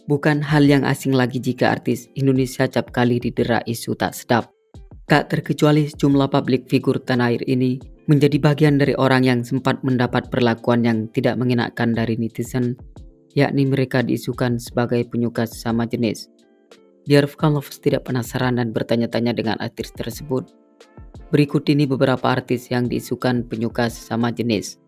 Bukan hal yang asing lagi jika artis Indonesia acap kali didera isu tak sedap. Tak terkecuali sejumlah publik figur tanah air ini menjadi bagian dari orang yang sempat mendapat perlakuan yang tidak mengenakan dari netizen, yakni mereka diisukan sebagai penyuka sesama jenis. Biar Vkan Lovers tidak penasaran dan bertanya-tanya dengan artis tersebut, berikut ini beberapa artis yang diisukan penyuka sesama jenis.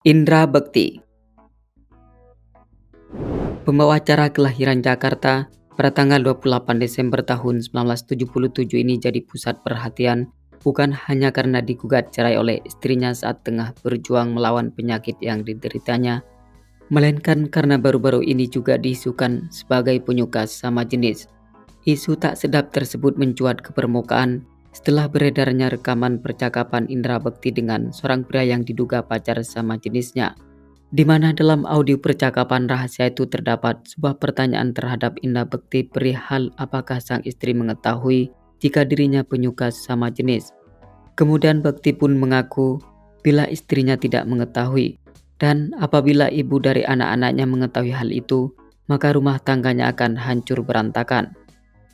Indra Bekti, pembawa acara kelahiran Jakarta pada tanggal 28 Desember tahun 1977 ini jadi pusat perhatian bukan hanya karena digugat cerai oleh istrinya saat tengah berjuang melawan penyakit yang dideritanya, melainkan karena baru-baru ini juga diisukan sebagai penyuka sesama jenis. Isu tak sedap tersebut mencuat ke permukaan setelah beredarnya rekaman percakapan Indra Bekti dengan seorang pria yang diduga pacar sama jenisnya, di mana dalam audio percakapan rahasia itu terdapat sebuah pertanyaan terhadap Indra Bekti perihal apakah sang istri mengetahui jika dirinya penyuka sesama jenis. Kemudian Bekti pun mengaku bila istrinya tidak mengetahui, dan apabila ibu dari anak-anaknya mengetahui hal itu, maka rumah tangganya akan hancur berantakan.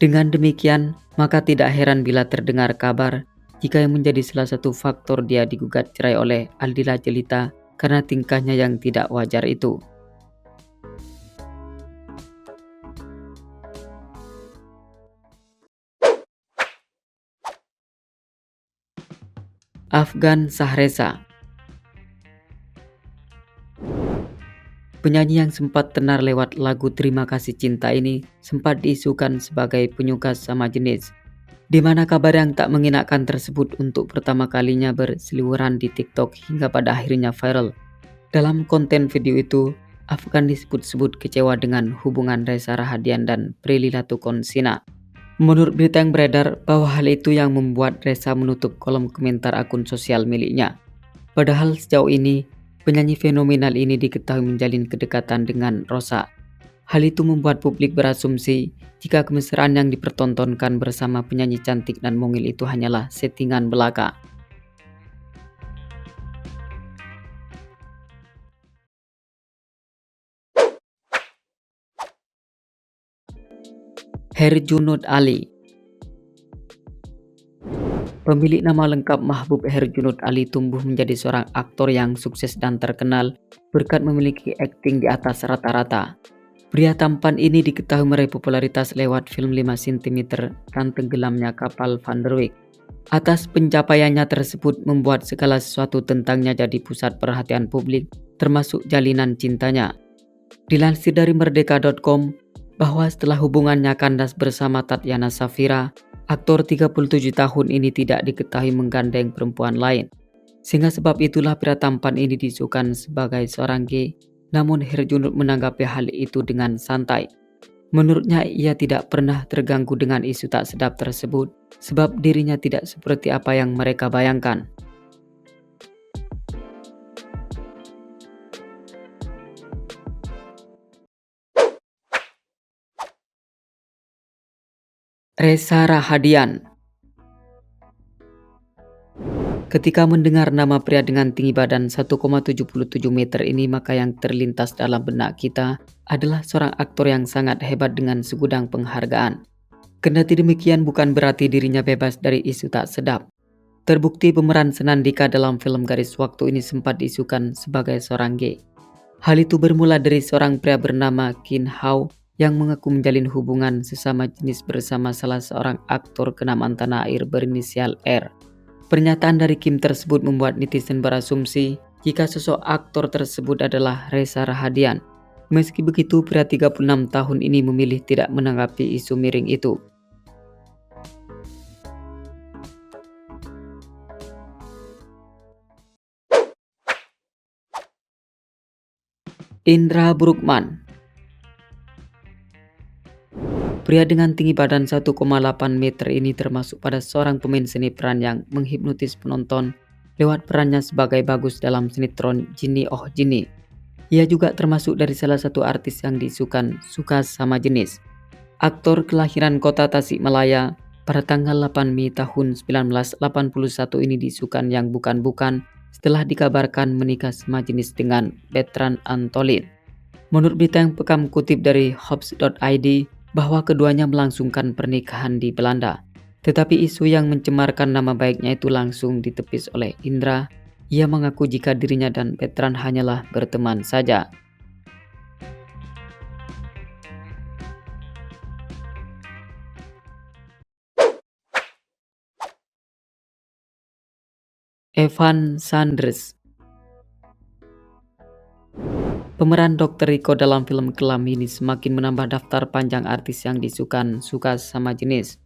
Dengan demikian, maka tidak heran bila terdengar kabar jika yang menjadi salah satu faktor dia digugat cerai oleh Aldila Jelita karena tingkahnya yang tidak wajar itu. Afgan Sahresa, penyanyi yang sempat tenar lewat lagu Terima Kasih Cinta ini sempat diisukan sebagai penyuka sesama jenis, di mana kabar yang tak mengenakan tersebut untuk pertama kalinya berseliweran di TikTok hingga pada akhirnya viral. Dalam konten video itu, Afgan disebut-sebut kecewa dengan hubungan Reza Rahadian dan Prilly Latuconsina. Menurut berita yang beredar bahwa hal itu yang membuat Reza menutup kolom komentar akun sosial miliknya. Padahal sejauh ini, penyanyi fenomenal ini diketahui menjalin kedekatan dengan Rosa. Hal itu membuat publik berasumsi jika kemesraan yang dipertontonkan bersama penyanyi cantik dan mungil itu hanyalah settingan belaka. Herjunot Ali, pemilik nama lengkap Mahbub Herjunot Ali tumbuh menjadi seorang aktor yang sukses dan terkenal berkat memiliki akting di atas rata-rata. Pria tampan ini diketahui meraih popularitas lewat film 5 cm dan tenggelamnya kapal Van der Wijk. Atas pencapaiannya tersebut membuat segala sesuatu tentangnya jadi pusat perhatian publik, termasuk jalinan cintanya. Dilansir dari merdeka.com bahwa setelah hubungannya kandas bersama Tatiana Safira, aktor 37 tahun ini tidak diketahui menggandeng perempuan lain. Sehingga sebab itulah pria tampan ini diisukan sebagai seorang gay, namun Herjunot menanggapi hal itu dengan santai. Menurutnya ia tidak pernah terganggu dengan isu tak sedap tersebut, sebab dirinya tidak seperti apa yang mereka bayangkan. Reza Rahadian, ketika mendengar nama pria dengan tinggi badan 1,77 meter ini, maka yang terlintas dalam benak kita adalah seorang aktor yang sangat hebat dengan segudang penghargaan. Kendati demikian bukan berarti dirinya bebas dari isu tak sedap. Terbukti pemeran Senandika dalam film Garis Waktu ini sempat diisukan sebagai seorang gay. Hal itu bermula dari seorang pria bernama Kin Hao yang mengaku menjalin hubungan sesama jenis bersama salah seorang aktor kenamaan tanah air berinisial R. Pernyataan dari Kim tersebut membuat netizen berasumsi jika sosok aktor tersebut adalah Reza Rahadian. Meski begitu, pria 36 tahun ini memilih tidak menanggapi isu miring itu. Indra Bruggman, pria dengan tinggi badan 1,8 meter ini termasuk pada seorang pemain sinetron yang menghipnotis penonton lewat perannya sebagai Bagus dalam sinetron Jinny Oh Jinny. Ia juga termasuk dari salah satu artis yang diisukan suka sama jenis. Aktor kelahiran kota Tasikmalaya pada tanggal 8 Mei tahun 1981 ini diisukan yang bukan-bukan setelah dikabarkan menikah sama jenis dengan Bertrand Antolin. Menurut berita yang Pekam kutip dari Hops.id bahwa keduanya melangsungkan pernikahan di Belanda. Tetapi isu yang mencemarkan nama baiknya itu langsung ditepis oleh Indra. Ia mengaku jika dirinya dan Bertrand hanyalah berteman saja. Evan Sanders, pemeran Dr. Rico dalam film Kelam ini semakin menambah daftar panjang artis yang disuka sama jenis.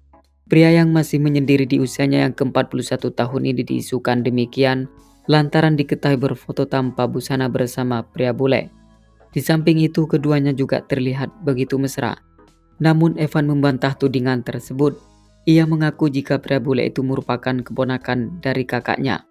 Pria yang masih menyendiri di usianya yang ke-41 tahun ini diisukan demikian lantaran diketahui berfoto tanpa busana bersama pria bule. Di samping itu keduanya juga terlihat begitu mesra. Namun Evan membantah tudingan tersebut. Ia mengaku jika pria bule itu merupakan keponakan dari kakaknya.